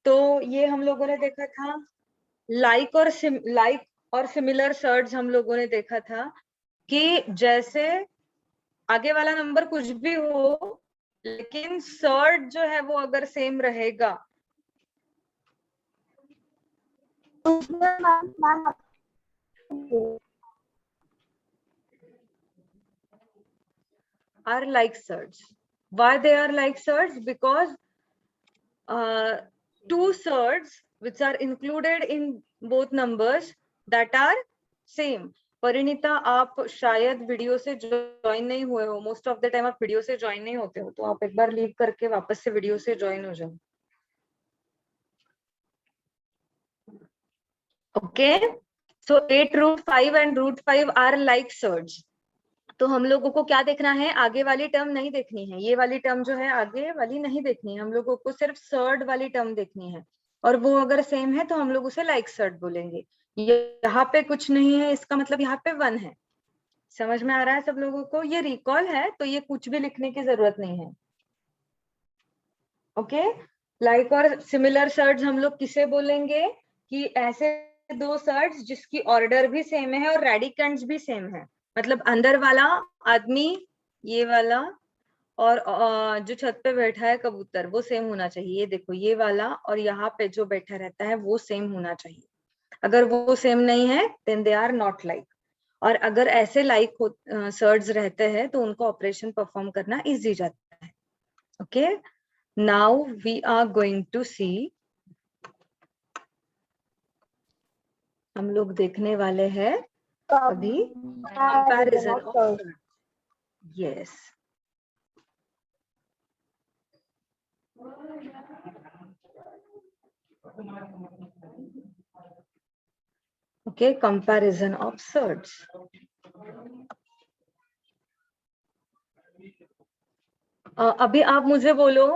तो ये हम लोगों ने देखा था लाइक और सिमिलर सर्ज हम लोगों ने देखा था कि जैसे आगे वाला नंबर कुछ भी हो लेकिन सर्ड जो है वो अगर सेम रहेगा are like surds. Why they are like surds? Because two surds which are included in both numbers that are same. Parineeta आप शायद वीडियो से ज्वाइन नहीं हुए हो, मोस्ट ऑफ द टाइम आप वीडियो से ज्वाइन नहीं होते हो, तो आप एक बार लीव करके वापस से वीडियो से ज्वाइन हो जाओ. Okay, so 8 root 5 and root 5 are like surds. तो हम लोगों को क्या देखना है, आगे वाली टर्म नहीं देखनी है, ये वाली टर्म जो है आगे वाली नहीं देखनी है, हम लोगों को सिर्फ सर्ड वाली टर्म देखनी है, और वो अगर सेम है तो हम लोग उसे लाइक सर्ड बोलेंगे. यहाँ पे कुछ नहीं है, इसका मतलब यहाँ पे 1 है. समझ में आ रहा है सब लोगों को? ये रिकॉल है तो ये कुछ भी लिखने की जरूरत नहीं है. ओके, लाइक और सिमिलर सर्ड्स हम लोग किसे बोलेंगे कि ऐसे दो सर्ड्स जिसकी ऑर्डर भी सेम है और रेडिकेंड्स भी सेम है. मतलब अंदर वाला आदमी, ये वाला, और जो छत पे बैठा है कबूतर, वो सेम होना चाहिए. ये देखो, ये वाला और यहाँ पे जो बैठा रहता है वो सेम होना चाहिए. अगर वो सेम नहीं है then they are not like. और अगर ऐसे लाइक सर्ड्स रहते हैं तो उनको ऑपरेशन परफॉर्म करना इजी जाता है. Okay, now we are going to see, हम लोग देखने वाले हैं अभी comparison of. Yes, okay, comparison of surds. अभी आप मुझे बोलो,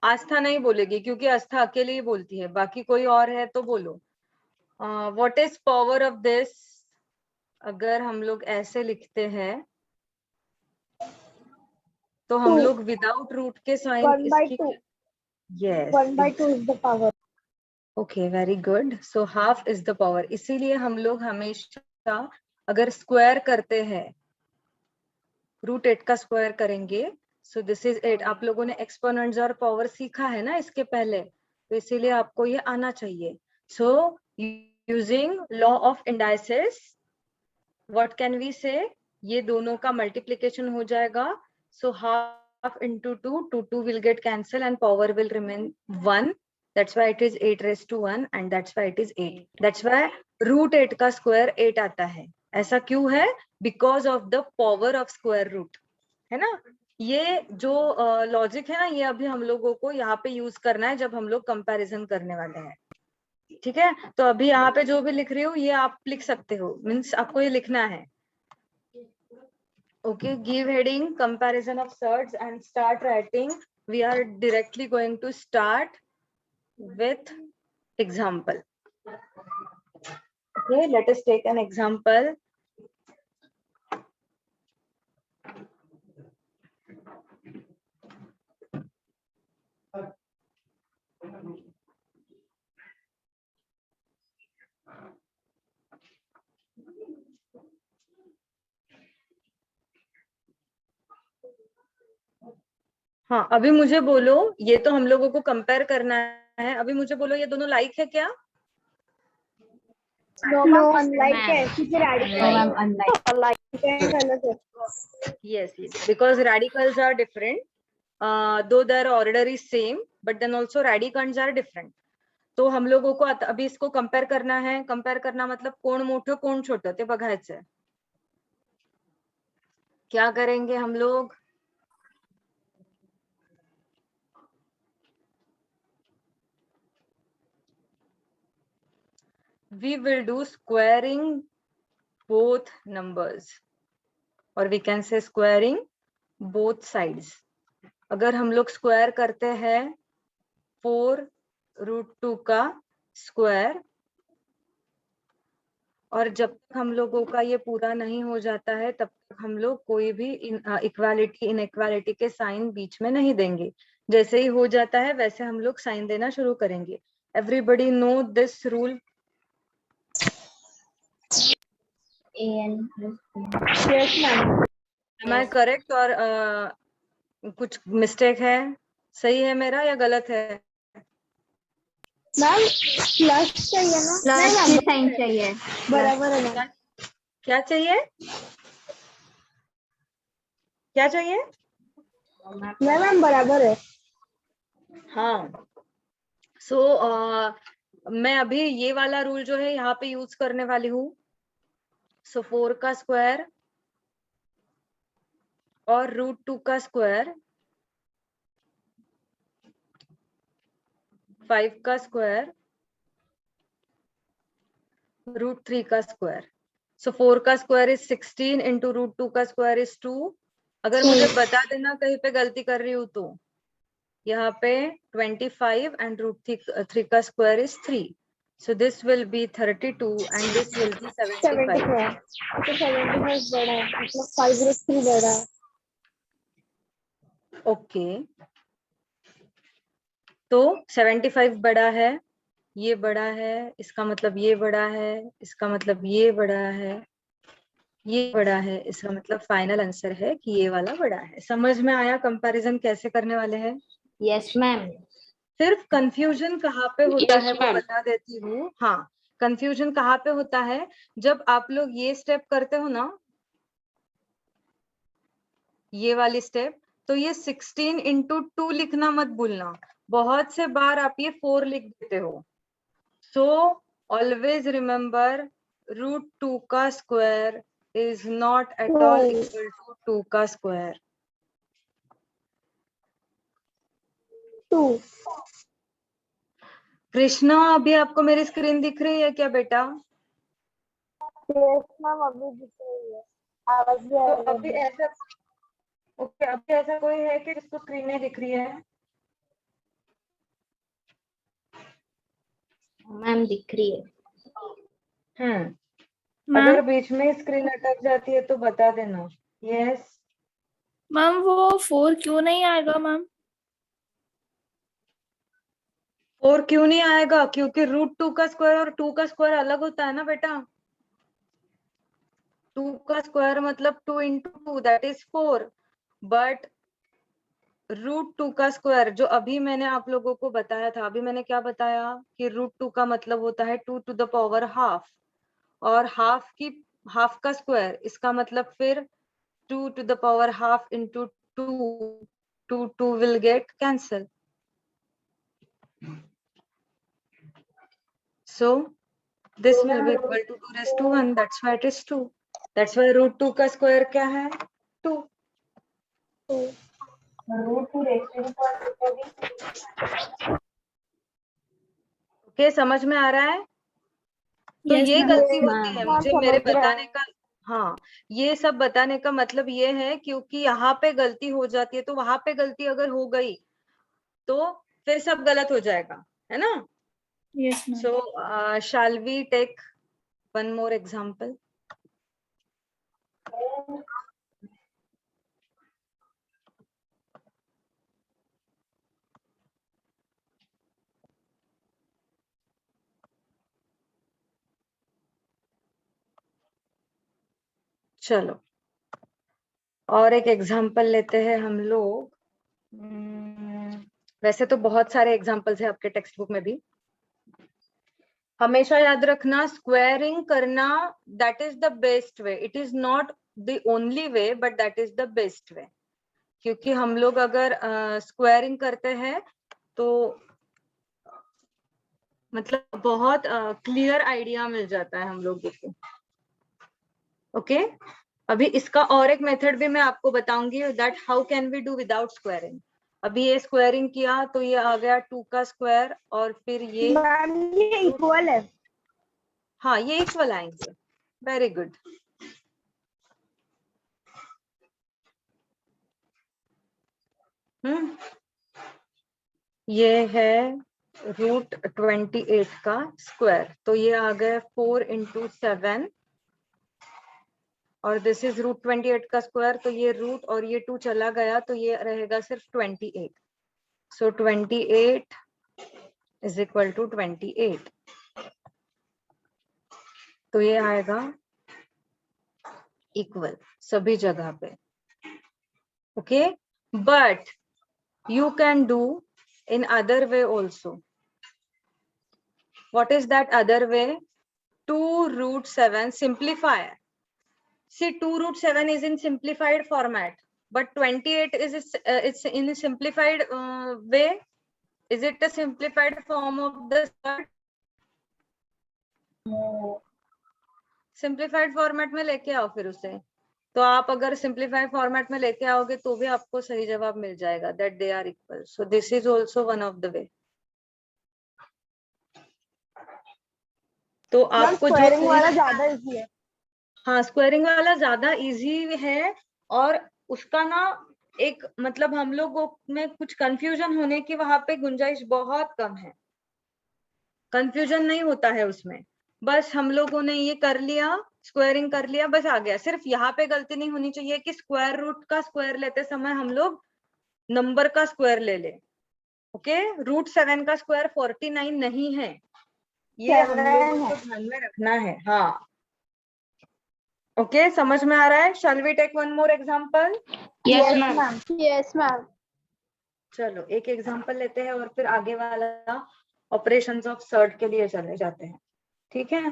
आस्था नहीं बोलेगी क्योंकि आस्था अकेले ही बोलती है, बाकी कोई और है तो बोलो. What is power of this? अगर हम लोग ऐसे लिखते हैं तो हम लोग विदाउट रूट के साइन इसकी. Yes, 1/2 is the power. Okay, very good. So half is the power. इसीलिए हम लोग हमेशा अगर स्क्वायर करते हैं, रूट 8 का स्क्वायर करेंगे, सो दिस इज 8. आप लोगों ने एक्सपोनेंट्स और पावर सीखा है ना इसके पहले, तो इसीलिए आपको ये आना चाहिए. So using law of indices, what can we say, ये दोनों का मल्टीप्लीकेशन हो जाएगा. So half into 2, 2 will get cancelled and power will remain 1. That's why it is 8 raised to 1 and that's why it is 8. That's why root 8 का square 8 आता है. ऐसा क्यों है? Because of the power of square root, है ना. ये जो लॉजिक है ना, ये अभी हम लोगों को यहाँ पे यूज करना है जब हम लोग कंपैरिजन करने वाले हैं. ठीक है, तो अभी यहाँ पे जो भी लिख रही हूँ ये आप लिख सकते हो, मीन्स आपको ये लिखना है. Okay, give heading comparison of surds and start writing. We are directly going to start with example. Okay, let us take an example. हाँ, अभी मुझे बोलो, ये तो हम लोगों को कंपेयर करना है. अभी मुझे बोलो, ये दोनों लाइक है क्या? No, unlike है क्योंकि radical अलग है. Yes, because radicals are different. Though their order is same, but then also radicands are different. तो हम लोगों को अभी इसको कंपेयर करना है. कंपेयर करना मतलब कोण मोठं कोण छोटं ते बघायचं. क्या करेंगे हम लोग? We will do squaring both numbers, or we can say squaring both sides. अगर हम लोग स्क्वायर करते हैं 4√2 का स्क्वायर, और जब तक हम लोगों का ये पूरा नहीं हो जाता है तब तक हम लोग कोई भी इक्वालिटी इनइक्वालिटी के साइन बीच में नहीं देंगे. जैसे ही हो जाता है वैसे हम लोग साइन देना शुरू करेंगे. Everybody know this rule? Yes, ma'am. Am I correct और कुछ मिस्टेक है? सही है मेरा या गलत है? मैम प्लस चाहिए ना? प्लस की साइन चाहिए। बराबर है मैम। क्या चाहिए? क्या चाहिए? मैम बराबर है। हाँ। सो मैं अभी ये वाला रूल जो है यहाँ पे यूज करने वाली हूँ। सो 4 का स्क्वायर और √2 का स्क्वायर, 5 का स्क्वायर, √3 का स्क्वायर। सो 4 का स्क्वायर इज 16 इंटू √2 का स्क्वायर इज 2। अगर मुझे बता देना कहीं पे गलती कर रही हूँ तो। यहाँ पे 25 and √3 का square is 3. So this will be 32 and this will be 75. 75 तो 75 बड़ा है, मतलब 5√3 बड़ा है। ओके, तो 75 बड़ा है, ये बड़ा है, इसका मतलब ये बड़ा है, इसका मतलब ये बड़ा है, ये बड़ा है, इसका मतलब फाइनल आंसर है कि ये वाला बड़ा है। समझ में आया कंपैरिजन कैसे करने वाले हैं? Yes ma'am. सिर्फ कंफ्यूजन कहाँ पे होता Yes, है वो ma'am. बता देती हूँ। हाँ, कंफ्यूजन कहाँ पे होता है, जब आप लोग ये स्टेप करते हो ना, ये वाली स्टेप, तो ये 16 इंटू 2 लिखना मत भूलना। बहुत से बार आप ये 4 लिख देते हो। सो ऑलवेज रिमेम्बर √2 का square is not at all equal to 2 का स्क्वायर। 2 कृष्णा, अभी आपको मेरी स्क्रीन दिख रही है क्या बेटा? यस मैम अभी दिख रही है, आवाज भी आ तो रही अभी है। ऐसा, ओके, अभी ऐसा कोई है कि जिसको स्क्रीन नहीं दिख रही है? मैम दिख रही है। अगर बीच में स्क्रीन अटक जाती है तो बता देना। यस मैम वो 4 क्यों नहीं आएगा मैम? 4 क्यों नहीं आएगा? क्योंकि √2 का स्क्वायर और 2 का स्क्वायर अलग होता है ना बेटा। 2 का स्क्वायर मतलब 2 इंटू 2 दैट इज 4, बट √2 का स्क्वायर जो अभी मैंने आप लोगों को बताया था, अभी मैंने क्या बताया कि √2 का मतलब होता है 2 टू द पावर हाफ, और हाफ का स्क्वायर, इसका मतलब फिर 2 to the power half into 2, 2 will get cancelled. So this will be equal to 2 raised to 1. That's why it is 2. That's why √2 का स्क्वायर क्या है? 2. ओके, समझ में आ रहा है? तो Yes, ये ma'am. गलती Yes, होती है ma'am. मुझे मेरे बताने का। हाँ, ये सब बताने का मतलब ये है क्योंकि यहाँ पे गलती हो जाती है, तो वहां पे गलती अगर हो गई तो फिर सब गलत हो जाएगा, है ना? Yes, ma'am. So shall we take one more example? चलो और एक एग्जाम्पल लेते हैं हम लोग। वैसे तो बहुत सारे एग्जाम्पल्स हैं आपके टेक्स्ट बुक में भी। हमेशा याद रखना, स्क्वायरिंग करना that is the best way. It is not the only way but that is the best way, क्योंकि हम लोग अगर स्क्वायरिंग करते हैं तो मतलब बहुत क्लियर आइडिया मिल जाता है हम लोगों को। ओके, अभी इसका और एक मेथड भी मैं आपको बताऊंगी, that how can we do without squaring. अभी ये स्क्वायरिंग किया तो ये आ गया 2 का स्क्वायर, और फिर ये इक्वल है। हाँ, ये इक्वल आएंगे। Very good. ये है √28 का स्क्वायर, तो ये आ गया 4 इंटू 7, और दिस इज √28 का स्क्वायर, तो ये रूट और ये 2 चला गया तो ये रहेगा सिर्फ 28। सो 28 इज इक्वल टू 28। तो ये आएगा इक्वल सभी जगह पे। Okay, but you can do in other way also. What is that other way? 2√7 simplifier. See, 2√7 is in simplified format, but 28 is it's in a simplified way. Is it a simplified form of the square? Simplified format में लेके आओ फिर उसे। तो आप अगर simplified format में लेके आओगे तो भी आपको सही जवाब मिल जाएगा, that they are equal. So this is also one of the way. तो आपको स्क्वायरिंग वाला ज्यादा इजी है। हाँ, स्क्वायरिंग वाला ज्यादा इजी है, और उसका ना एक मतलब हम लोगों में कुछ कंफ्यूजन होने की वहां पे गुंजाइश बहुत कम है। कंफ्यूजन नहीं होता है उसमें, बस हम लोगों ने ये कर लिया, स्क्वायरिंग कर लिया, बस आ गया। सिर्फ यहाँ पे गलती नहीं होनी चाहिए कि स्क्वायर रूट का स्क्वायर लेते समय हम लोग नंबर का स्क्वायर ले ले। ओके, √7 का स्क्वायर 49 नहीं है, ये हम लोगों को ध्यान में रखना है। हाँ, ओके, समझ में आ रहा है? Shall we take one more example? Yes ma'am. Yes ma'am. चलो एक एग्जांपल लेते हैं और फिर आगे वाला ऑपरेशंस ऑफ सर्ट के लिए चले जाते हैं, ठीक है?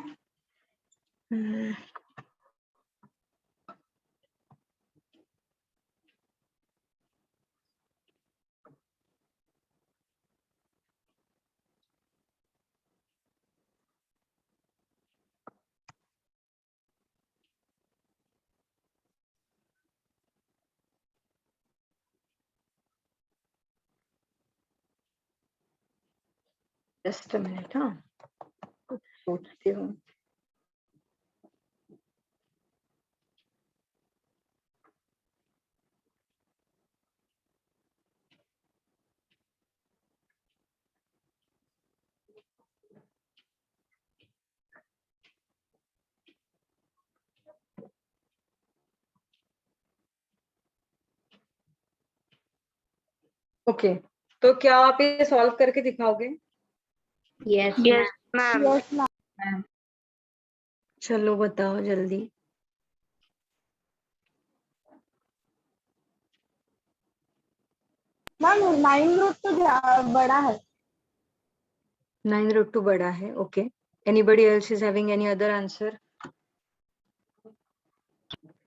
जस्ट अ मिनट, हाँ कुछ सोचती हूँ। ओके, तो क्या आप ये सॉल्व करके दिखाओगे? Yes ma'am. Yes ma'am. चलो बताओ जल्दी। मैम 9 रूट तो बड़ा है। 9√2 बड़ा है। Okay, anybody else is having any other answer?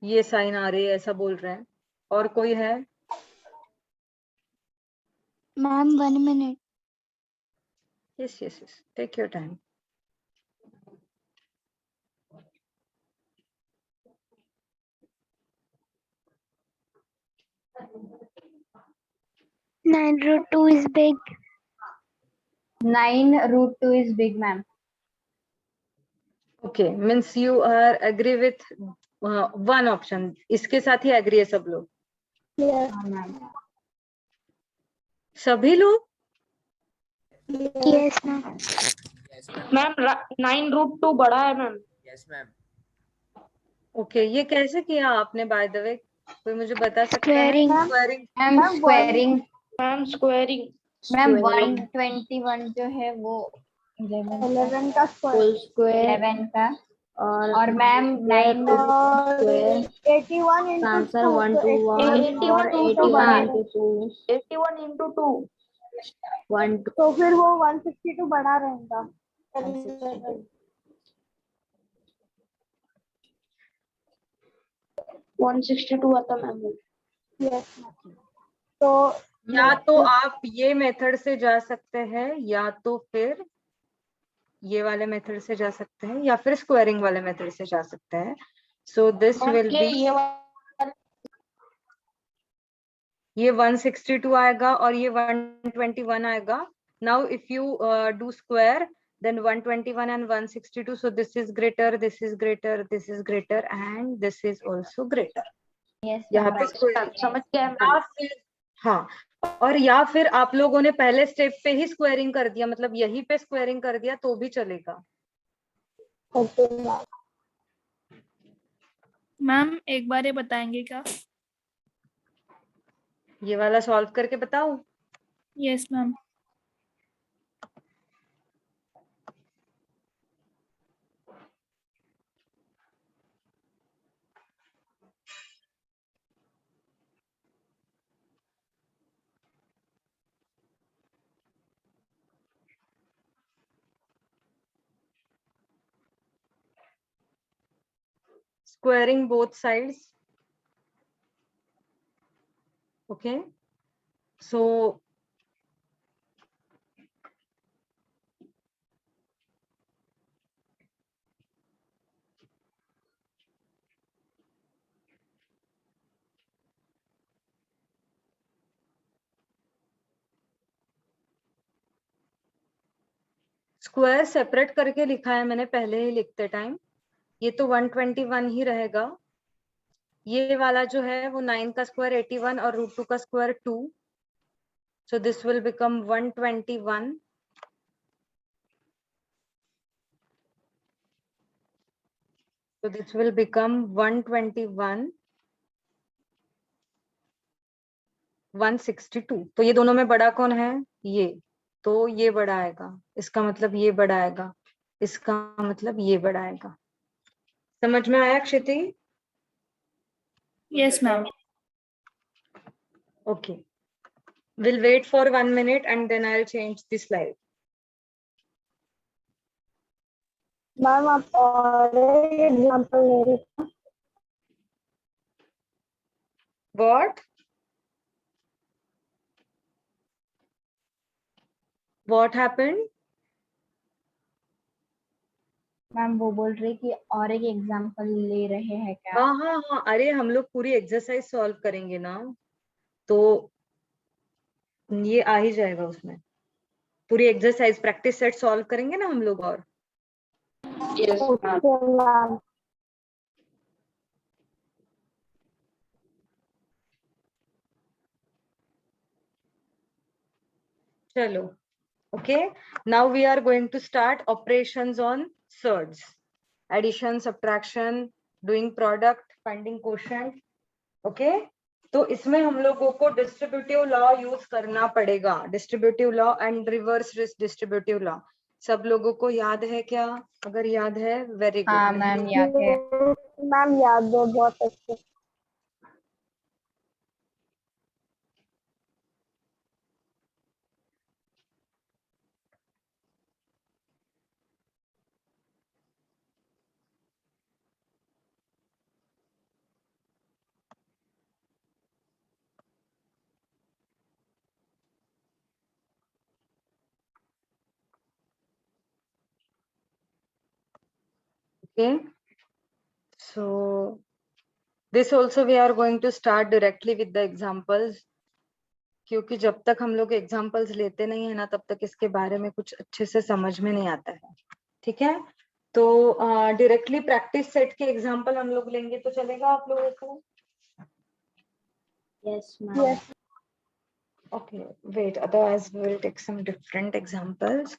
ये साइन आ रही है ऐसा बोल रहे हैं, और कोई है? Ma'am 1 minute. Yes yes yes, take your time. Nine root two is big. 9√2 is big, ma'am. Okay, means you are agree with one option, इसके साथ ही एग्री है सब लोग? Yes. सभी लोग? Yes ma'am. मैम 9√2 बड़ा है मैम। Yes ma'am. ओके, ये कैसे किया आपने बाय द वे? कोई मुझे बता सकता है? Squaring। Squaring. Ma'am squaring. Ma'am squaring. Ma'am 121 जो है वो 11 का होल स्क्वायर 11 का, और मैम 9 स्क्वायर 81 into आंसर 2, 121 और 81 into 2 81 into 2। 1 तो फिर वो 162 बड़ा रहेगा। 162 आता मैम। Yes ma'am. तो या तो आप ये मेथड से जा सकते हैं, या तो फिर ये वाले मेथड से जा सकते हैं, या फिर स्क्वायरिंग वाले मेथड से जा सकते हैं। सो दिस विल बी, ये 162 आएगा और ये 121 आएगा। Now if you do square, then 121 and 162, so this is greater, this is greater, this is greater, and this is also greater. यहाँ पे समझ गया या फिर, हाँ, और या फिर आप लोगों ने पहले स्टेप पे ही स्क्वायरिंग कर दिया, मतलब यही पे स्क्वायरिंग कर दिया तो भी चलेगा। ओके मैम एक बार ये बताएंगे क्या? ये वाला सॉल्व करके बताओ। Yes ma'am. squaring both sides. Okay, so square separate करके लिखा है मैंने पहले ही लिखते टाइम, ये तो 121 ही रहेगा। ये वाला जो है वो 9 का स्क्वायर 81 और √2 का square 2, so this will become 121. So this will become 121 162। तो ये दोनों में बड़ा कौन है? ये, तो ये बड़ा आएगा, इसका मतलब ये बड़ा आएगा, इसका मतलब ये बड़ा आएगा। समझ में आया Kshiti? Yes ma'am. Okay, we'll wait for 1 minute and then I'll change the slide. Ma'am आप और एग्जांपल ले रहे थे? What? What happened? मैम वो बोल रही कि और एक एग्जांपल ले रहे हैं क्या? हाँ हाँ हाँ, अरे हम लोग पूरी एक्सरसाइज सॉल्व करेंगे ना, तो ये आ ही जाएगा उसमें। पूरी एक्सरसाइज प्रैक्टिस सेट सॉल्व करेंगे ना हम लोग। और ओके मैम। चलो, okay, now we are going to start operations on surds, addition, subtraction, doing product, finding quotient. okay, तो इसमें हम लोगों को डिस्ट्रीब्यूटिव लॉ यूज करना पड़ेगा, distributive law and reverse distributive law. सब लोगों को याद है क्या? अगर याद है वेरी गुड। हाँ मैम याद है। मैम याद है बहुत अच्छे। Okay, so this also we are going to start directly with the examples, क्योंकि जब तक हम लोग एग्जाम्पल्स लेते नहीं है ना तब तक इसके बारे में कुछ अच्छे से समझ में नहीं आता है। ठीक है, तो डायरेक्टली प्रैक्टिस सेट के एग्जाम्पल हम लोग लेंगे तो चलेगा आप लोगों को? Yes ma'am. Okay, wait, otherwise we will take some different examples.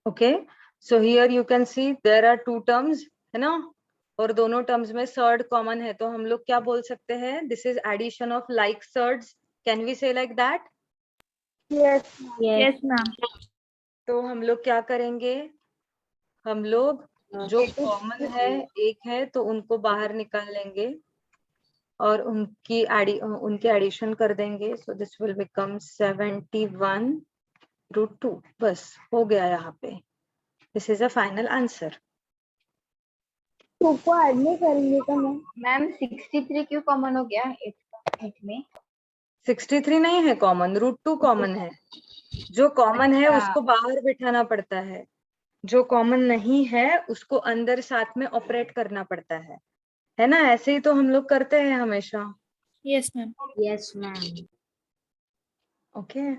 Okay, so here you can see there are two terms, है ना, और दोनों टर्म्स में सर्ड कॉमन है, तो हम लोग क्या बोल सकते हैं? This is addition of like surds, can we say like that? Yes yes ma'am. तो हम लोग क्या करेंगे? हम लोग जो कॉमन है एक है तो उनको बाहर निकाल लेंगे और उनके एडिशन कर देंगे। So this will become 71 √2। बस हो गया यहाँ पे, this is a final answer. Two को ऐड नहीं करेंगे क्या मैम? मैम 63 क्यों कॉमन हो गया 8 में? 63 नहीं है कॉमन, √2 कॉमन है। जो कॉमन है अच्छा। उसको बाहर बिठाना पड़ता है, जो कॉमन नहीं है उसको अंदर साथ में ऑपरेट करना पड़ता है ना? ऐसे ही तो हम लोग करते हैं हमेशा। Yes ma'am. Yes ma'am. Okay,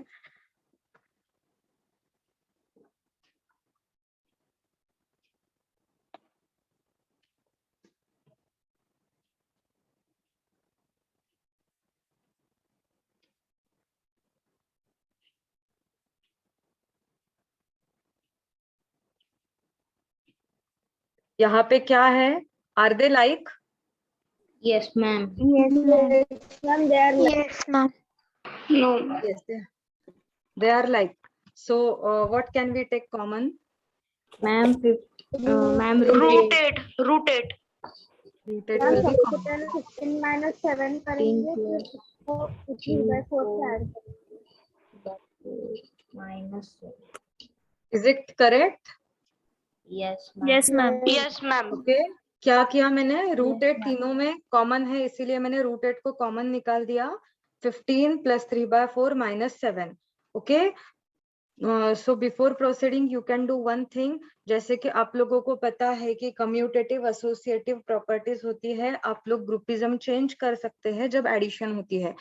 यहाँ पे क्या है? Are they like? Yes ma'am. Yes ma'am they are Yes, ma'am. No. Yes, they are like. So what can we take common? Ma'am ma'am Root 8. Root 8. Root 8 ma'am will be सबसे common. पहले 15 minus 7 करेंगे फिर वो 3/4 से add करेंगे। Is it correct? Yes ma'am. Yes, ma'am. Okay क्या किया मैंने, रूट Yes, 8 ma'am. तीनों में कॉमन है इसीलिए मैंने रूट 8 को कॉमन निकाल दिया. 15 + 3/4 - 7. Okay so before proceeding you can do one thing. जैसे कि आप लोगों को पता है कि कम्यूटेटिव एसोसिएटिव प्रॉपर्टीज होती है, आप लोग ग्रुपिज्म चेंज कर सकते हैं जब एडिशन होती है.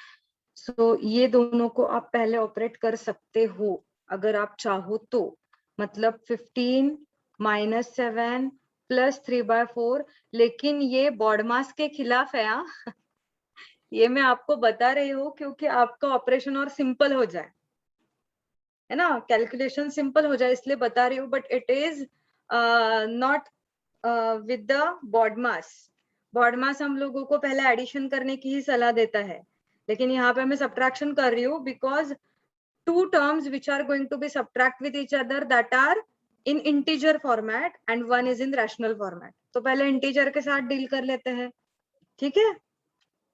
सो ये दोनों को आप पहले ऑपरेट कर सकते हो अगर आप चाहो तो. मतलब 15 - 7 + 3/4. लेकिन ये बॉडमास के खिलाफ है. ये मैं आपको बता रही हूँ क्योंकि आपका ऑपरेशन और सिंपल हो जाए, है ना, कैलकुलेशन सिंपल हो जाए इसलिए बता रही हूँ. But it is not with the BODMAS. BODMAS हम लोगों को पहले एडिशन करने की ही सलाह देता है, लेकिन यहाँ पे मैं सब्ट्रैक्शन कर रही हूँ because two terms which are going to be subtract with each other that are in integer format and one is in rational format. तो पहले integer के साथ डील कर लेते हैं, ठीक है.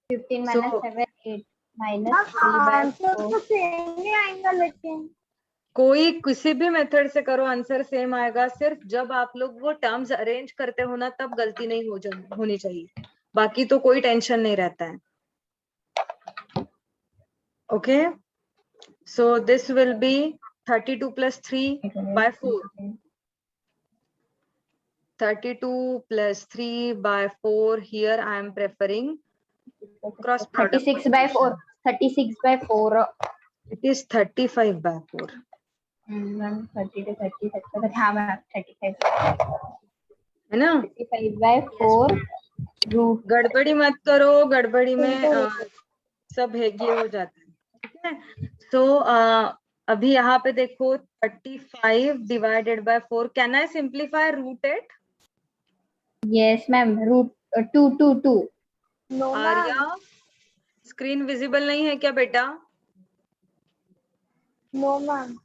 15 So- minus 7 8 minus 3/4 आंसर तो सेम ही आएगा लेकिन कोई किसी भी मेथड से करो आंसर सेम आएगा. सिर्फ जब आप लोग वो टर्म्स अरेंज करते हो ना तब गलती नहीं होनी चाहिए, बाकी तो कोई टेंशन नहीं रहता है. Okay so this will B 32 + 3/4. 32 + 3/4. Here I am preferring cross product. 36/4 36/4 It is 35/4. Ma'am 30 to 30 तक हाँ मैम 35 है ना. 35/4 रूट गड़बड़ी मत करो, गड़बड़ी में सब ये हो जाता है. ठीक है. सो अभी यहाँ पे देखो 35 / 4. Can I simplify root 8? Yes ma'am root 2 2 2 no Arya ma'am screen visible नहीं है क्या बेटा? नो मैम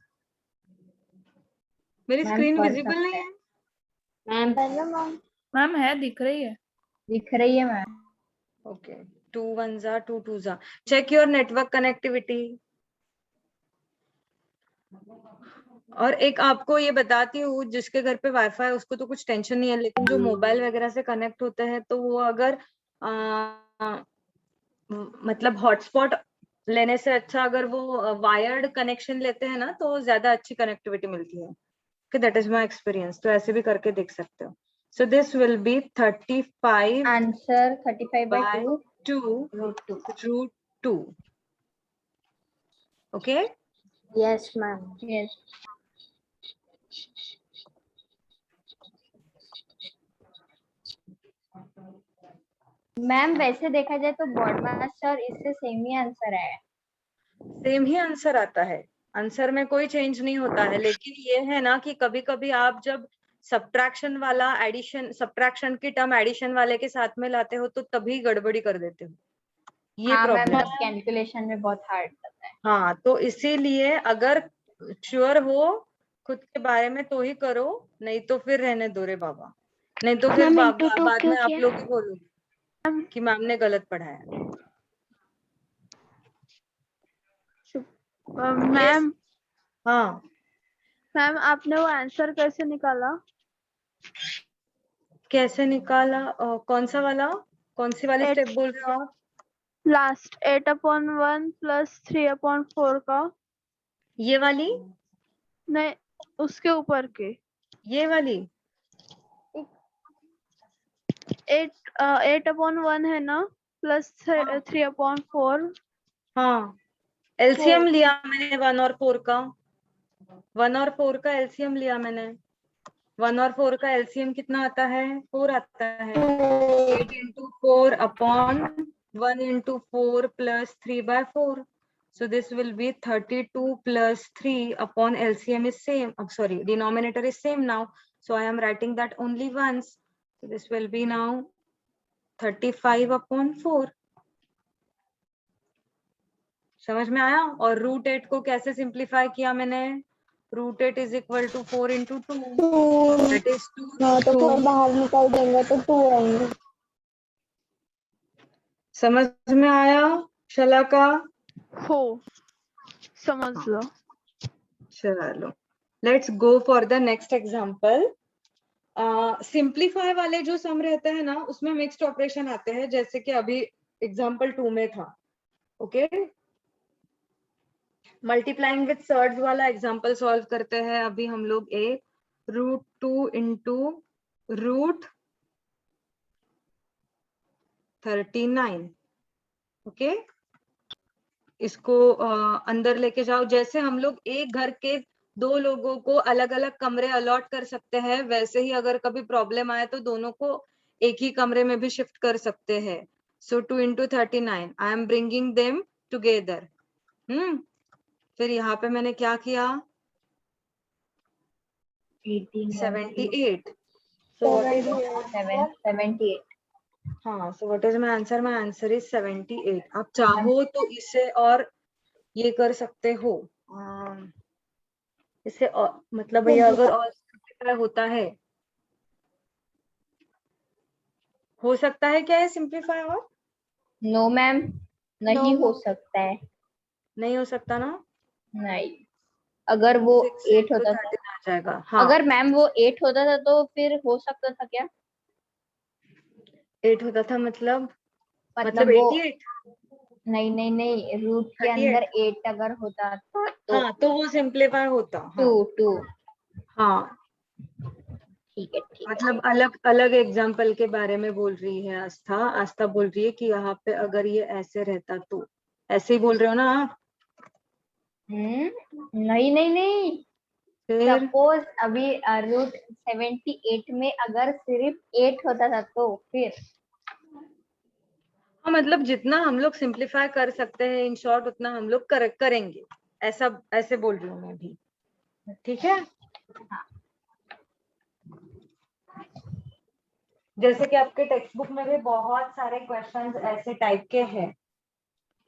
मेरी मैम, स्क्रीन कर विजिबल सकते नहीं है. मैम मैम मैम है, दिख रही है। दिख रही है ma'am. Okay 2 1s 2 2s. Check your network connectivity. और एक आपको ये बताती हूँ, जिसके घर पे वाईफाई है उसको तो कुछ टेंशन नहीं है, लेकिन जो मोबाइल वगैरह से कनेक्ट होते हैं तो वो अगर मतलब हॉटस्पॉट लेने से अच्छा अगर वो वायर्ड कनेक्शन लेते हैं ना तो ज्यादा अच्छी कनेक्टिविटी मिलती है. That is my experience. तो ऐसे भी करके देख सकते हो. So this will be 35 answer 35/2 2 root 2 √2. Okay yes ma'am yes ma'am वैसे देखा जाए तो बॉडमास और इससे सेम ही आंसर है. सेम ही आंसर आता है, आंसर में कोई चेंज नहीं होता है. लेकिन ये है ना कि कभी कभी आप जब सब्ट्रैक्शन वाला एडिशन, सब्ट्रैक्शन की टर्म एडिशन वाले के साथ में लाते हो तो तभी गड़बड़ी कर देते हो. ये हाँ मैम प्रॉब्लम. कैलकुलेशन में बहुत हार्ड लगता है. हाँ तो इसीलिए अगर श्योर हो खुद के बारे में तो ही करो, नहीं तो फिर रहने दो रे बाबा. नहीं तो फिर बाद में आप लोग ही बोलोगे कि मैम ने गलत पढ़ाया. मैम हाँ मैम आपने वो आंसर कैसे निकाला? कैसे निकाला? कौन सा वाला, कौन सी वाली स्टेप बोल रहे हो आप? लास्ट 8/1 + 3/4 का. ये वाली, नहीं उसके ऊपर के ये वाली 8/1 है ना प्लस 3/4. हाँ एलसीएम लिया मैंने 1 और 4 का. 1 और 4 का एलसीएम लिया मैंने. 1 और 4 का एलसीएम कितना आता है? 4 आता है. 8 × 4 upon 1 × 4 + 3/4. So this will be 32 + 3 upon LCM is same. I'm sorry, denominator is same now. So I am writing that only once. So this will be now 35/4. समझ में आया? और √8 को कैसे सिंप्लीफाई किया मैंने? √8 = 4 × 2. That is 2 हाँ तो √2. थोड़ा बाहर निकाल देंगे तो 2 आएंगे. समझ में आया शलाका? हो समझ लो. चलो let's go for the next example. Simplify वाले जो सम रहते हैं ना उसमें मिक्स्ड ऑपरेशन आते हैं, जैसे कि अभी एग्जांपल 2 में था. ओके, मल्टीप्लाइंग विथ सर्ड्स वाला एग्जांपल सॉल्व करते हैं अभी हम लोग. एक √2 इंटू √39. ओके, इसको अंदर लेके जाओ. जैसे हम लोग एक घर के 2 लोगों को अलग अलग कमरे अलॉट कर सकते हैं, वैसे ही अगर कभी प्रॉब्लम आए तो दोनों को एक ही कमरे में भी शिफ्ट कर सकते हैं. सो 2 into 39 I am bringing them together. फिर यहाँ पे मैंने क्या किया? 78. So what is 78. हाँ, so what is my answer? My answer is 78. आप चाहो तो इसे और ये कर सकते हो. इसे और मतलब ये अगर और सिंप्लीफाई होता है, हो सकता है क्या है सिंप्लीफाई? और नो मैम, नहीं हो सकता है. नहीं हो सकता ना? नहीं, अगर वो 6 8 into होता था. 13 आ जाएगा. हाँ, अगर मैम वो 8 होता था तो फिर हो सकता था क्या? 8 होता था मतलब मतलब वो 88. नहीं नहीं नहीं, रूट के 38. अंदर 8 अगर होता था तो हाँ, तो वो सिंप्लीफाई होता. 2 हाँ 2. हाँ, ठीक है ठीक है. मतलब अलग अलग एग्जाम्पल के बारे में बोल रही है आस्था. आस्था बोल रही है कि यहाँ पे अगर ये ऐसे रहता तो. ऐसे ही बोल रहे हो ना आप? नहीं नहीं नहीं, फिर सपोज अभी रूट 78 में अगर सिर्फ 8 होता था तो फिर. हाँ, मतलब जितना हम लोग सिंप्लीफाई कर सकते हैं इन शॉर्ट उतना हम लोग करेंगे. ऐसा ऐसे बोल रही हूँ मैं भी. ठीक है, जैसे कि आपके टेक्स्ट बुक में भी बहुत सारे क्वेश्चंस ऐसे टाइप के हैं.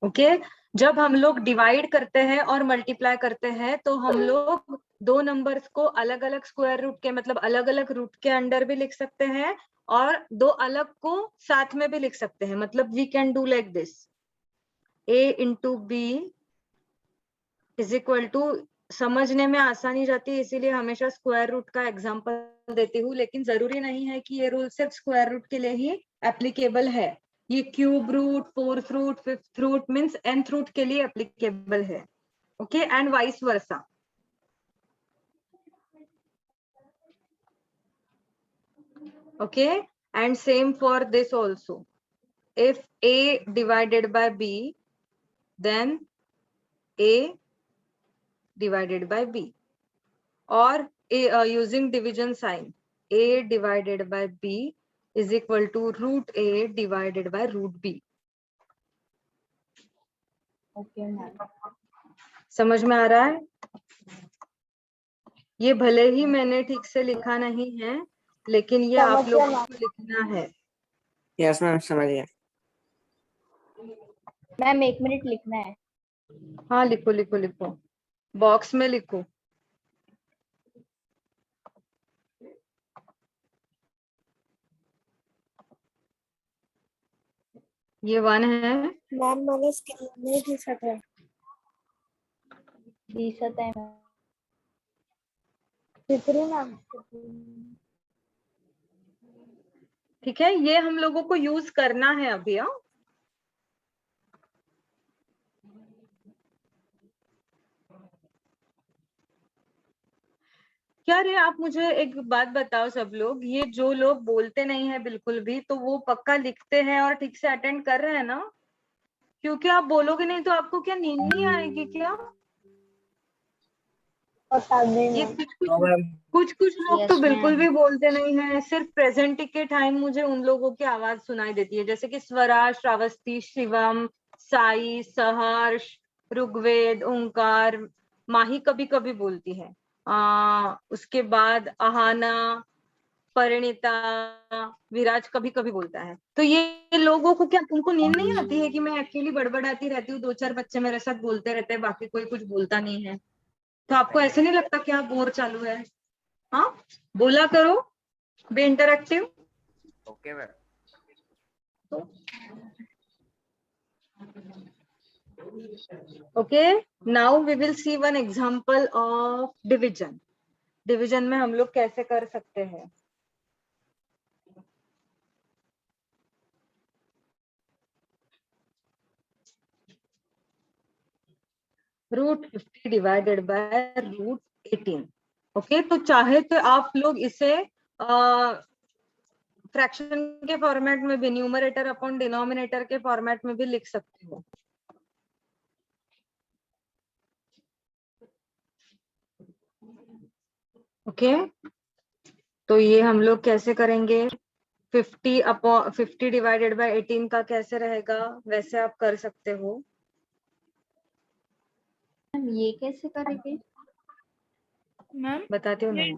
ओके, जब हम लोग डिवाइड करते हैं और मल्टीप्लाई करते हैं तो हम लोग 2 नंबर्स को अलग अलग स्क्वायर रूट के मतलब अलग अलग रूट के अंडर भी लिख सकते हैं और 2 अलग को साथ में भी लिख सकते हैं. मतलब we can do like this. a into b is equal to, समझने में आसानी जाती है इसीलिए हमेशा स्क्वायर रूट का एग्जांपल देती हूँ, लेकिन जरूरी नहीं है कि ये रूल सिर्फ स्क्वायर रूट के लिए ही एप्लीकेबल है. ये cube root, fourth root, fifth root means nth root के लिए एप्लीकेबल है. Okay, and vice versa. Okay, and same for this also. if a divided by b, then a divided by b, or using division sign, a divided by b is equal to root a divided by root b. Okay ma'am. समझ में आ रहा है? ये भले ही मैंने ठीक से लिखा नहीं है लेकिन ये आप लोगों को लिखना है. यस मैम, समझ गया. मैम 1 मिनट लिखना है. हाँ, लिखो लिखो लिखो, बॉक्स में लिखो. ये 1 है. मैम मैंने स्क्रीन में दिखत है. दिसत आहे मैम. कितनी मैम? ठीक है, ये हम लोगों को यूज करना है अभी. हाँ, क्या रे, आप मुझे एक बात बताओ सब लोग, ये जो लोग बोलते नहीं है बिल्कुल भी तो वो पक्का लिखते हैं और ठीक से अटेंड कर रहे हैं ना? क्योंकि आप बोलोगे नहीं तो आपको क्या नींद नहीं आएगी क्या? ये कुछ कुछ लोग Yes, तो बिल्कुल ma'am. भी बोलते नहीं है. सिर्फ प्रेजेंट के टाइम मुझे उन लोगों की आवाज सुनाई देती है, जैसे कि स्वरा, श्रावस्ती, शिवम, साई, सहर्ष, ऋग्वेद, ओंकार, माही कभी कभी बोलती है. उसके बाद आहाना, परिणीता, विराज कभी कभी बोलता है. तो ये लोगों को क्या, तुमको नींद नहीं आती है कि मैं अकेली बड़बड़ाती रहती हूँ, 2-4 बच्चे मेरे साथ बोलते रहते हैं, बाकी कोई कुछ बोलता नहीं है? तो आपको ऐसे नहीं लगता कि आप बोर चालू है? हाँ, बोला करो, be interactive. Okay ma'am. Okay, now we will see one example of division. Division में हम लोग कैसे कर सकते हैं। √50 डिवाइडेड बाय √18। ओके, तो चाहे तो आप लोग इसे फ्रैक्शन के फॉर्मेट में भी, न्यूमरेटर अपॉन डिनोमिनेटर के फॉर्मेट में भी लिख सकते हो। ओके, तो ये हम लोग कैसे करेंगे। 50 डिवाइडेड बाय 18 का कैसे रहेगा, वैसे आप कर सकते हो। ये कैसे करेंगे? मैम बताती हूँ मैं।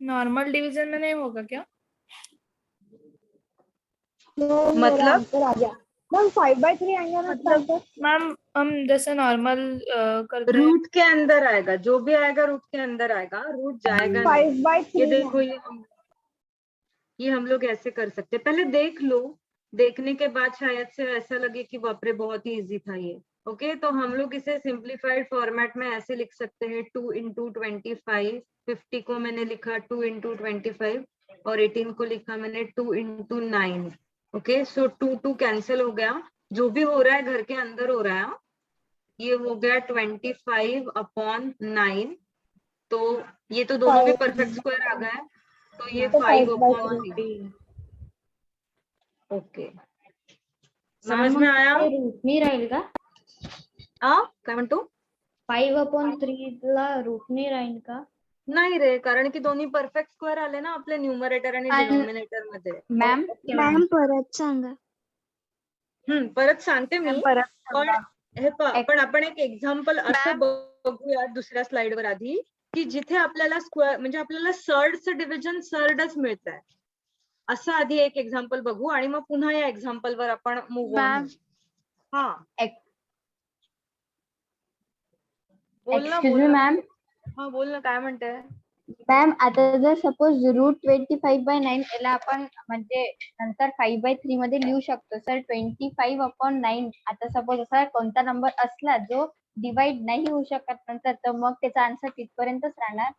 नॉर्मल डिवीजन में नहीं होगा क्या? तो मेरा मतलब आंसर आ गया मैम, 5/3 आएगा ना इसका मतलब आंसर। मैम हम जैसे नॉर्मल करते हैं। रूट के अंदर आएगा, जो भी आएगा रूट के अंदर आएगा, रूट जाएगा नहीं। 5/3 ये देखो, ये हम लोग ऐसे कर सकते हैं। पहले देख लो, देखने के बाद शायद से ऐसा लगे कि बाप रे बहुत ही इजी था ये। ओके, तो हम लोग इसे सिंप्लीफाइड फॉर्मेट में ऐसे लिख सकते हैं 2 × 25। 50 को मैंने लिखा 2 × 25 और 18 को लिखा मैंने 2 × 9। ओके, सो 2 कैंसिल हो गया, जो भी हो रहा है घर के अंदर हो रहा है। ये हो गया 25/9। तो ये तो दोनों भी परफेक्ट स्क्वायर आ गए, तो ये तो 5/3। ओके, समझ में आया? रूट नाही राहील का? काय म्हणतो? 5/3 ला रूट नाही राहील का? नाही रे, कारण की दोन्ही परफेक्ट स्क्वेअर आले ना आपले न्यूमरेटर आणि डिनोमिनेटर मध्ये। मॅम मॅम परत सांगा. परत सांगते मी, पण हे पण आपण एक एक्झाम्पल असं बघूया दुसऱ्या स्लाइड वर आधी, की जिथे आपल्याला स्क्वेअर म्हणजे आपल्याला सर्डचं डिव्हिजन सर्डच मिळत आहे, असं आधी एक एक्झाम्पल बघू आणि मग पुन्हा या एक्झाम्पल वर आपण मूव ऑन होऊ. हा, बोल ना, एक्सक्यूज बोल मी ना. मॅम. हा, बोल ना, काय म्हणते? मॅम आता जर सपोज √25/9 याला आपण म्हणजे नंतर 5/3 मध्ये लिहू शकतो सर. 25/9 आता सपोज असा कोणता नंबर असला जो डिवाइड नाही होऊ शकत नंतर, तर मग त्याचा आन्सर तिथपर्यंतच राहणार.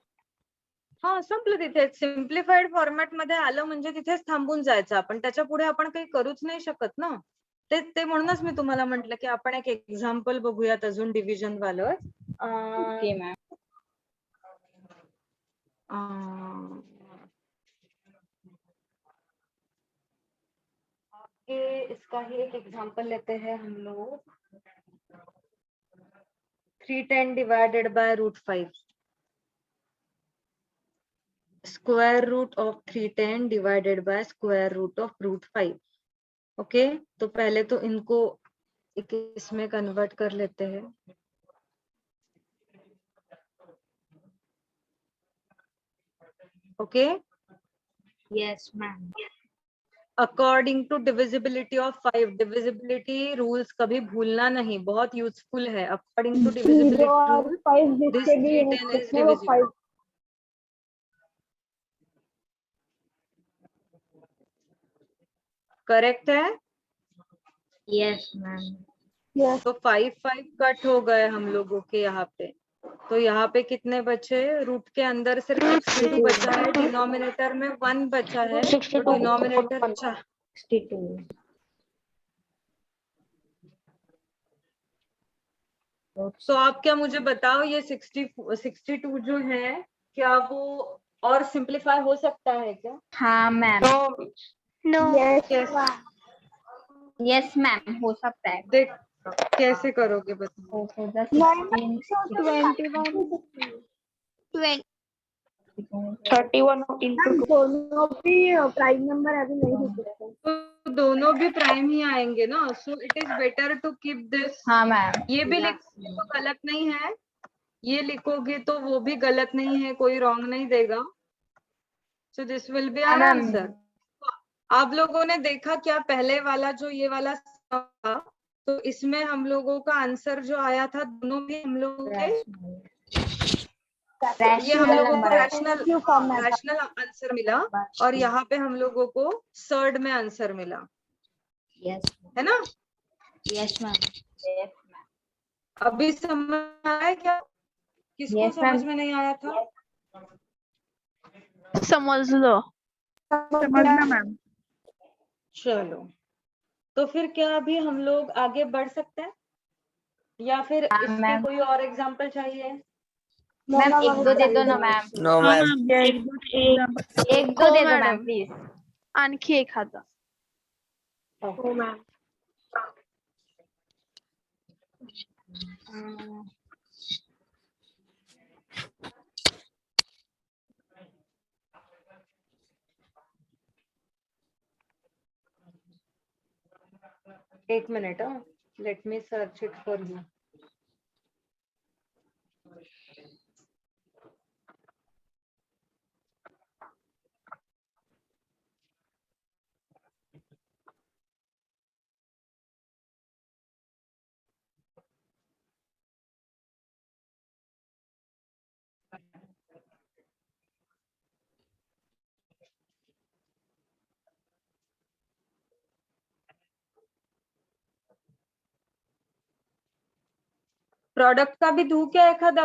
हा, संपलं तिथे. सिम्प्लिफाईड फॉर्मॅट मध्ये आलं म्हणजे तिथेच थांबून जायचं आपण, त्याच्या पुढे आपण काही करूच नाही शकत ना. ते म्हणूनच मी तुम्हाला म्हटलं की आपण एक एक्झाम्पल बघूयात अजून डिव्हिजन वालं. Okay ma'am. इसका ही एक एग्जाम्पल लेते हैं हम लोग। 310 divided by √5। Square root of 310 divided by square root of √5। Okay, तो पहले तो इनको इसमें कन्वर्ट कर लेते हैं। Okay, yes ma'am. According to divisibility of 5। Divisibility rules कभी भूलना नहीं, बहुत यूजफुल है। अकॉर्डिंग टू डिविजिबिलिटी 0 और रूल 5 दिस जिसके भी 310 इज इसमें वो डिविजिबल। 5। करेक्ट है? Yes ma'am. तो 5 कट हो गए हम लोगों के यहाँ पे। तो यहाँ पे कितने बचे? रूट के अंदर सिर्फ 62 बचा है, डिनोमिनेटर में 1 बचा है, तो डिनोमिनेटर 62. तो आप क्या मुझे बताओ, ये 62 जो है, क्या वो और सिंप्लीफाई हो सकता है क्या? हाँ मैम. नो. यस मैम हो सकता है. देख कैसे करोगे बताओ। Okay, just 21. 31 into 2. दोनों भी प्राइम नंबर अभी नहीं हो सकते। तो दोनों भी प्राइम ही आएंगे ना, so it is better to keep this. हाँ मैम. ये भी लिखोगे तो गलत नहीं है, ये लिखोगे तो वो भी गलत नहीं है, कोई रॉन्ग नहीं देगा। So this will be our ma'am. Answer. आप लोगों ने देखा क्या, पहले वाला जो ये वाला था, तो इसमें हम लोगों का आंसर जो आया था, दोनों भी हम लोगों के ये हम लोगों को रैशनल आंसर मिला, और यहाँ पे हम लोगों को सर्ड में आंसर मिला, यस. है ना? Yes ma'am. Yes ma'am. अभी समझ आया क्या? किसको Yes, समझ ma'am. में नहीं आया था? समझ लो। समझना मैम। चलो, तो फिर क्या अभी हम लोग आगे बढ़ सकते हैं या फिर इसके मैम। कोई और एग्जांपल चाहिए? मैम एक दो दे दो ना मैम। No, हाँ ma'am. मैम, एक एक दो हो दे दो मैम मैडम, प्लीज। आणखी एखादा। हो मैम। एक minute, let me search it for you. Product का भी धू क्या एखादा?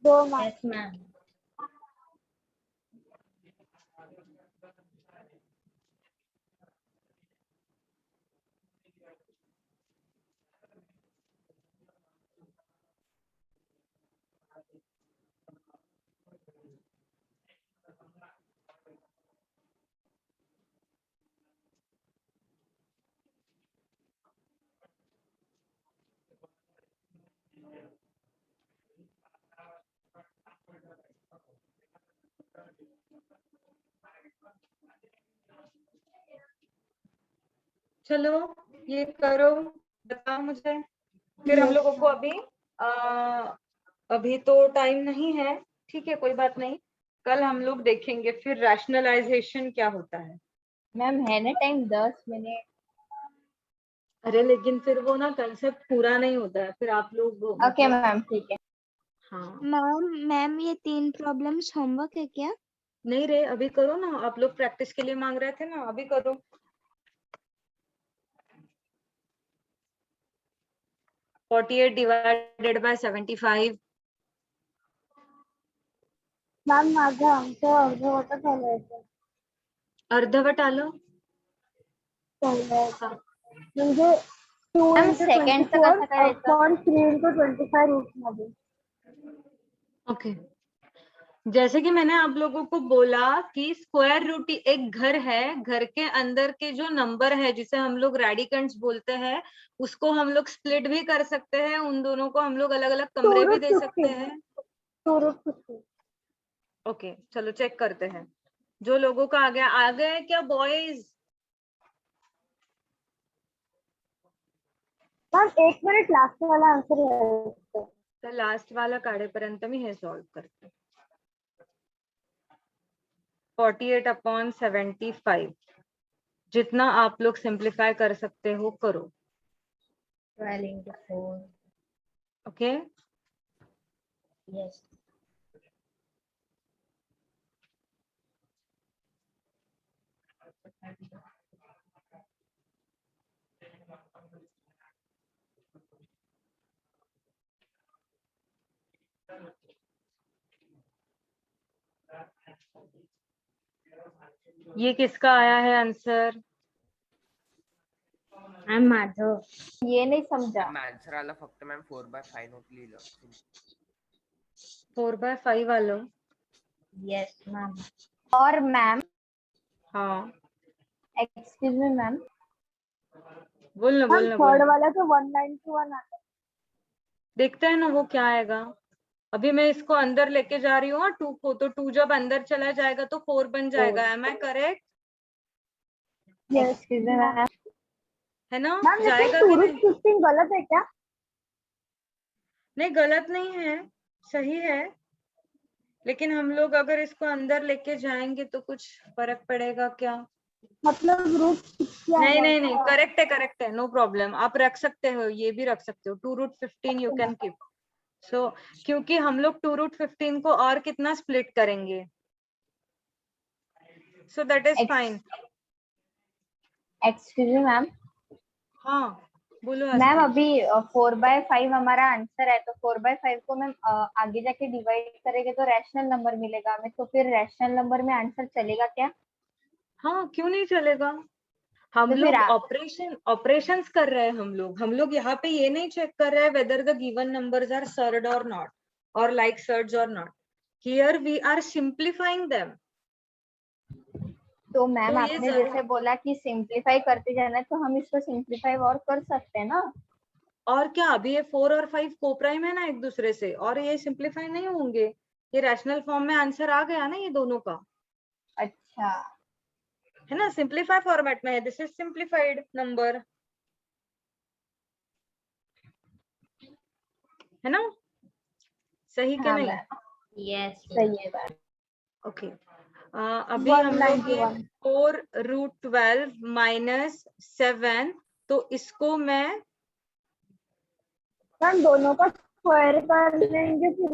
दो मैम। Yes ma'am. चलो ये करो, बताओ मुझे। फिर हम लोगों को अभी तो टाइम नहीं है, ठीक है, कोई बात नहीं। कल हम लोग देखेंगे फिर रैशनलाइजेशन क्या होता है। मैम है ना टाइम 10 मिनट। अरे लेकिन फिर वो ना कंसेप्ट पूरा नहीं होता है, फिर आप लोग ओके मैम ठीक है। हाँ मैम ये 3 प्रॉब्लम्स होमवर्क है क्या? नहीं रे, अभी करो ना, आप लोग प्रैक्टिस के लिए मांग रहे थे ना, अभी करो। 48 डिवाइडेड बाय 75। मॅम माझं आमचं अर्धवट झालंय. अर्धवट आलं म्हणजे 2 मैम into सेकंड चं 24 कसं करायचं? upon 3 into 25 रूट मध्ये. ओके। जैसे कि मैंने आप लोगों को बोला कि स्क्वायर रूट एक घर है, घर के अंदर के जो नंबर है जिसे हम लोग रेडिकंड्स बोलते हैं, उसको हम लोग स्प्लिट भी कर सकते हैं, उन दोनों को हम लोग अलग अलग कमरे भी दे सकते हैं। 2 रूट 15. ओके चलो चेक करते हैं। जो लोगों का आ गया क्या बॉयज? मॅम 1 मिनिट लास्ट वाला आन्सर आहे. तर लास्ट वाला काढेपर्यंत मी हे सॉल्व करते। 48 अपॉन 75, जितना आप लोग सिंप्लीफाई कर सकते हो करो। 12 into 4. Okay yes. ये किसका आया है आंसर? मैम माझं ये नहीं समझा। मॅम आन्सर आला फक्त मॅम 4/5 नोट लिहिलं. 4/5 वालों। Yes ma'am. और मैम हाँ एक्सक्यूज मी मैम, बोलना मॅम बोलना थर्ड बोलना। वाला तो 191 आता. देखते हैं ना वो क्या आएगा। अभी मैं इसको अंदर लेके जा रही हूँ 2 को, तो 2 जब अंदर चला जाएगा तो 4 बन जाएगा। Am I correct? Excuse me ma'am. है ना? मॅम लेकिन जाएगा 2 कि रूट नहीं? 15 गलत है क्या? नहीं गलत नहीं है, सही है, लेकिन हम लोग अगर इसको अंदर लेके जाएंगे तो कुछ फर्क पड़ेगा क्या? मतलब रूट 60 नहीं नहीं नहीं, करेक्ट है, नो प्रॉब्लम, आप रख सकते हो, ये भी रख सकते हो। 2 रूट 15 यू कैन कीप। सो क्योंकि हम लोग 2 रूट 15 को और कितना स्प्लिट करेंगे, so that is fine. Excuse me ma'am, हाँ बोलो मैम आस्था। अभी 4/5 हमारा आंसर है, तो 4/5 को मैम आगे जाके डिवाइड करेंगे तो रैशनल नंबर मिलेगा हमें, तो फिर रैशनल नंबर में आंसर चलेगा क्या? हाँ क्यों नहीं चलेगा, हम तो फिर लोग ऑपरेशंस कर रहे हैं, हम लोग यहाँ पे ये नहीं चेक कर रहे हैं whether the given numbers are surd or not or like surds or not, here we are simplifying them. तो मैम तो ये आपने जरूर, जैसे बोला कि सिंप्लीफाई करते जाना है, तो हम इसको सिंप्लीफाई और कर सकते हैं ना? और क्या, अभी ये 4 और 5 कोप्राइम है ना एक दूसरे से, और ये सिंप्लीफाई नहीं होंगे, ये रैशनल फॉर्म में आंसर आ गया ना ये दोनों का, अच्छा है ना, सिंप्लीफाई फॉर्मेट में है, दिस इज सिंप्लीफाइड नंबर, है ना, सही के हाँ नहीं। मैम, यस सही है बात। ओके अभी हम लोग ये 191 4√12 माइनस 7, तो इसको मैं मैम दोनों का स्क्वायर कर लेंगे फिर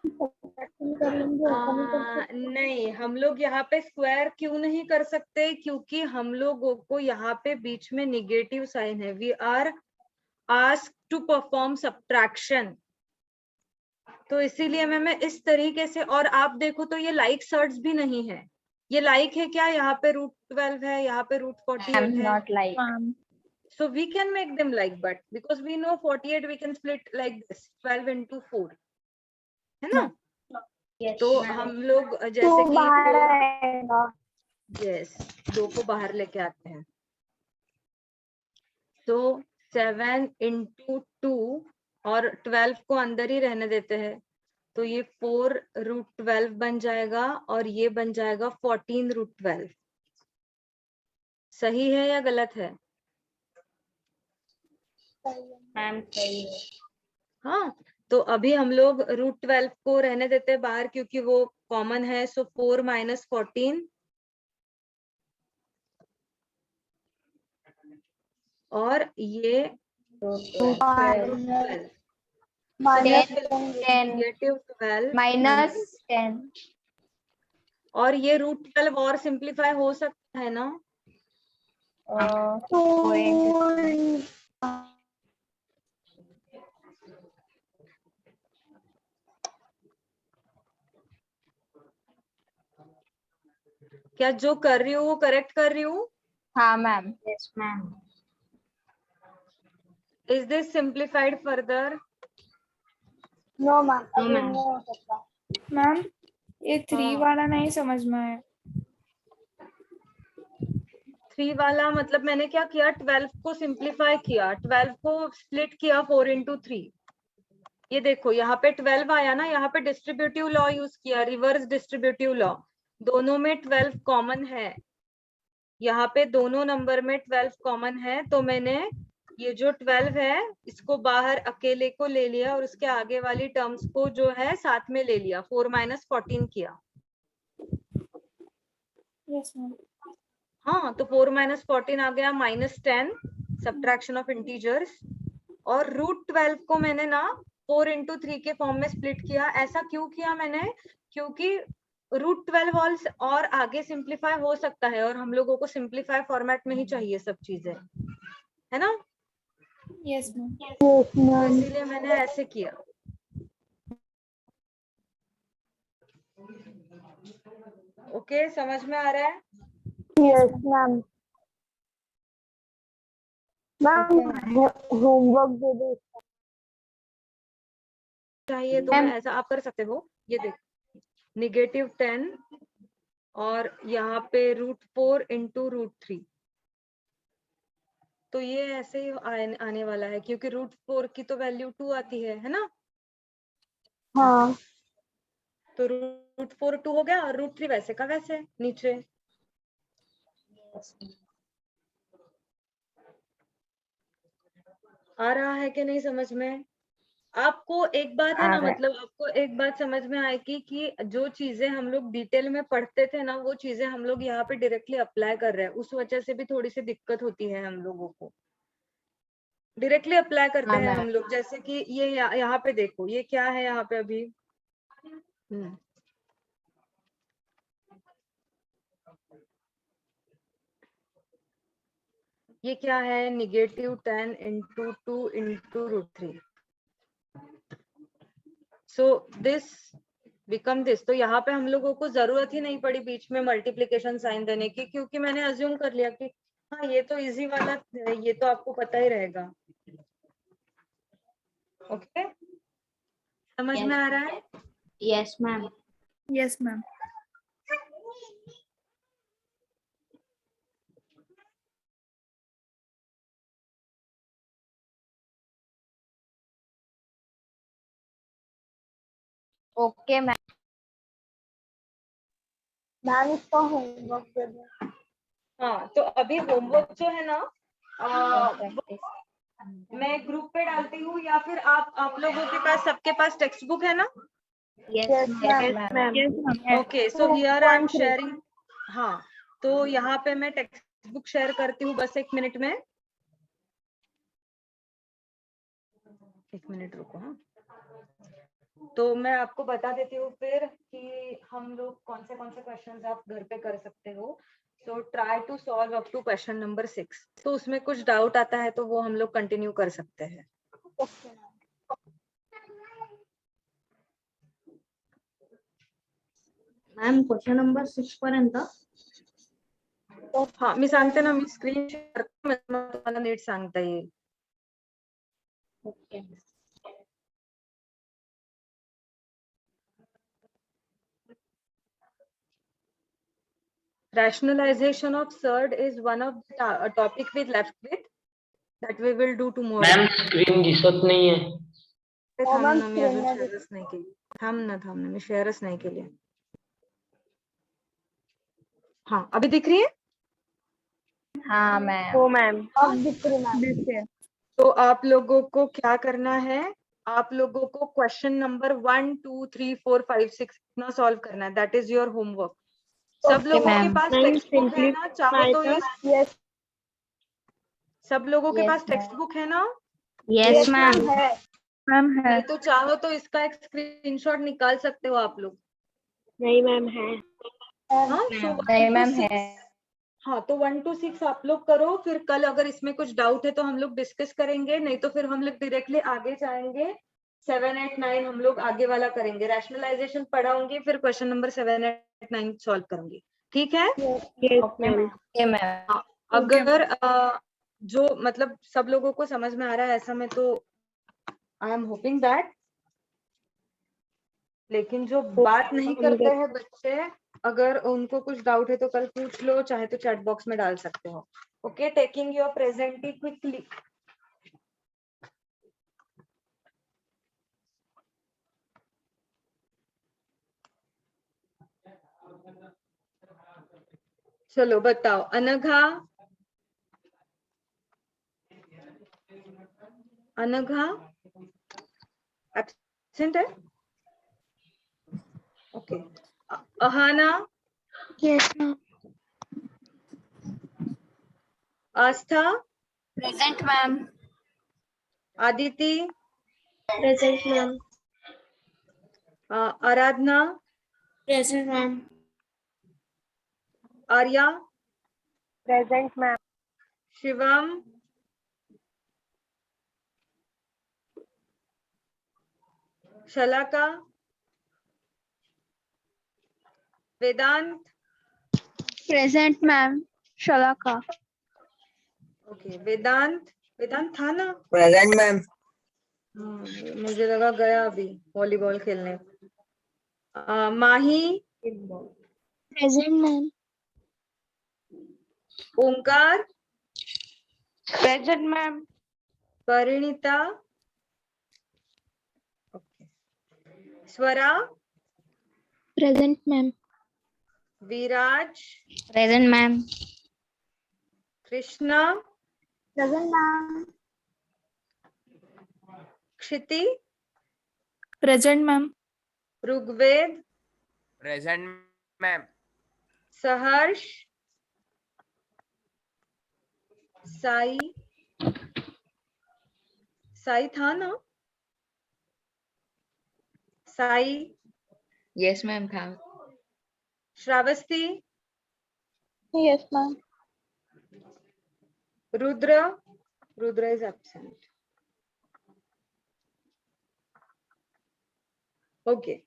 subtraction कर लेंगे, ऐसा नहीं कर सकते? नहीं, हम लोग यहाँ पे स्क्वायर क्यों नहीं कर सकते, क्योंकि हम लोगों को यहाँ पे बीच में निगेटिव साइन है, we are asked to perform subtraction, तो इसीलिए मैं इस तरीके से, और आप देखो तो ये लाइक सर्ट्स भी नहीं है, ये लाइक है क्या, यहाँ पे √12 है, यहाँ पे √48 है, not like. Ma'am so we can make them like, but because we know 48 we can split like this 12 into 4, है ना, तो हम लोग तो जैसे कि बाहर 4, आएगा। यस 2 को बाहर लेके आते हैं, तो 7 into 2 और 12 को अंदर ही रहने देते हैं, तो ये 4√12 बन जाएगा और ये बन जाएगा 14√12, सही है या गलत है? मैम सही है। हाँ, तो अभी हम लोग √12 को रहने देते हैं बाहर क्योंकि वो कॉमन है, सो 4 - 14 और ये √12 माइनस -12 -10 और ये √12 और सिंप्लीफाई हो सकता है ना, क्या जो कर रही हूँ वो करेक्ट कर रही हूँ? हाँ ma'am, yes ma'am. Is this simplified further? No ma'am, अभी नहीं हो सकता। मैम ये 3 हाँ। वाला नहीं समझ में आया। 3 वाला मतलब मैंने क्या किया, 12 को सिंप्लीफाई किया, 12 को स्प्लिट किया 4 into 3, ये देखो यहाँ पे 12 आया ना, यहाँ पे डिस्ट्रीब्यूटिव लॉ यूज किया, रिवर्स डिस्ट्रीब्यूटिव लॉ, दोनों में 12 कॉमन है, यहाँ पे दोनों नंबर में 12 कॉमन है, तो मैंने ये जो 12 है इसको बाहर अकेले को ले लिया और उसके आगे वाली टर्म्स को जो है साथ में ले लिया, 4 - 14 किया, यस मैम। हाँ, तो 4 - 14 आ गया -10, सब्ट्रैक्शन ऑफ इंटीजर्स, और √12 को मैंने ना 4 into 3 के फॉर्म में स्प्लिट किया, ऐसा क्यों किया मैंने, क्योंकि √12 और आगे सिंप्लीफाई हो सकता है और हम लोगों को सिंप्लीफाई फॉर्मेट में ही चाहिए सब चीजें, है ना, यस मैम। तो इसीलिए मैंने ऐसे किया। ओके समझ में आ रहा है? Yes ma'am. मैम होमवर्क दे दो। चाहिए तो मैं ऐसा आप कर सकते हो, ये देखो -10 और यहाँ पे √4 into √3, तो ये ऐसे ही आने वाला है क्योंकि √4 की तो वैल्यू 2 आती है ना, हाँ तो √4 2 हो गया और √3 वैसे का वैसे नीचे, आ रहा है कि नहीं समझ में? आपको एक बात है आ ना, रहा है। मतलब आपको एक बात समझ में आएगी कि जो चीजें हम लोग डिटेल में पढ़ते थे ना, वो चीजें हम लोग यहाँ पे डायरेक्टली अप्लाई कर रहे हैं, उस वजह से भी थोड़ी सी दिक्कत होती है हम लोगों को, डायरेक्टली अप्लाई करते हाँ हैं हम मैम, लोग, जैसे कि ये यहाँ पे देखो ये क्या है यहाँ पे अभी, ये क्या है, -10 into 2 into √3. So this become this. तो यहाँ पे हम लोगों को जरूरत ही नहीं पड़ी बीच में मल्टीप्लिकेशन साइन देने की, क्योंकि मैंने अज्यूम कर लिया कि हाँ ये तो इजी वाला, ये तो आपको पता ही रहेगा. ओके, समझ में आ रहा है? Yes ma'am. Yes, ma'am. Okay ma'am. Ma'am इसका होमवर्क दे दो. हाँ, तो अभी होमवर्क जो है ना, मैं ग्रुप पे डालती हूँ, या फिर आप लोगों के पास, सबके पास टेक्स्ट बुक है ना? Yes ma'am. Yes, ma'am. Okay, so here I am sharing. हाँ, तो यहाँ पे मैं टेक्स्ट बुक शेयर करती हूँ, बस 1 मिनट में. 1 मिनट रुको. हाँ, तो मैं आपको बता देती हूँ फिर कि हम लोग कौन से क्वेश्चंस आप घर पे कर सकते हो. So try to solve up to question number 6. तो उसमें कुछ डाउट आता है तो वो हम लोग कंटिन्यू कर सकते हैं. मॅम क्वेश्चन नंबर 6 पर्यंत. हाँ, मी सांगते ना, मी स्क्रीन शेअर करते, मग तुम्हाला नीट सांगता येईल. Okay. Rationalization of surd is one of the topic with left with that we will do tomorrow. Ma'am screen दिसत नाहीये. थांब मॅम, ना, मी अजून screen शेअरच नाही केली. थांब ना, मी शेअरच नाही केली. हाँ, अभी दिख रही है? हाँ मैम. Oh, ma'am. अब दिख रही मैम. This है. तो आप लोगों को क्या करना है, आप लोगों को क्वेश्चन नंबर 1 2 3 4 5 6 इतना सॉल्व करना है. That is your homework. सब Okay, लोगों के ma'am. पास Ma'am, टेक्स्ट बुक है ना? चाहो तो simplify इस यस सब लोगों के Yes, पास टेक्स्ट ma'am. बुक है ना? Yes ma'am. है. मैम है. नहीं तो चाहो तो इसका एक स्क्रीनशॉट निकाल सकते हो आप लोग. नहीं मैम है. हाँ, so नहीं 1 मैम to 6. है. हाँ, तो 1 to 6 आप लोग करो. फिर कल अगर इसमें कुछ डाउट है तो हम लोग डिस्कस करेंगे, नहीं तो फिर हम लोग डायरेक्टली आगे जाएंगे. 7 8 9 हम लोग आगे वाला करेंगे. रैशनलाइजेशन पढ़ाऊंगी, फिर क्वेश्चन नंबर 7 8 9 सॉल्व करूंगी. ठीक है? Yes, ma'am. Okay ma'am. अगर जो मतलब सब लोगों को समझ में आ रहा है ऐसा, मैं तो आई एम होपिंग दैट. लेकिन जो बात नहीं करते हैं बच्चे, अगर उनको कुछ डाउट है तो कल पूछ लो, चाहे तो चैट बॉक्स में डाल सकते हो. Okay, taking your presenty quickly. चलो बताओ. अनघा, एब्सेंट है? Okay. Ahana, yes ma'am. Aastha, present ma'am. Aditi, present ma'am. Aradhana, present ma'am. Arya, present ma'am. Shivam, Shalaka, Vedant. Present ma'am. Shalaka. Okay, Vedant था ना? Present ma'am. मुझे लगा गया अभी वॉलीबॉल खेलने. Mahi, present ma'am. Omkar, present ma'am. Parineeta, Swara, present ma'am. Viraj, present ma'am. Krishna, present ma'am. Kshiti, Present, ma'am. Rigved, present ma'am. सहर्ष, साई था ना? साई, यस मैम था. Shravasti, yes ma'am. Rudra is absent. Okay.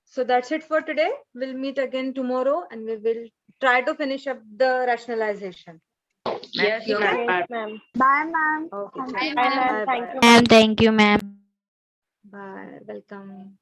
So that's it for today. We'll meet again tomorrow and we will try to finish up the rationalization. Yes, Okay. ma'am. Bye, ma'am. Okay. Thank you, Bye, ma'am. Bye, Thank bye. you. Ma'am, thank you, ma'am. Bye. Welcome.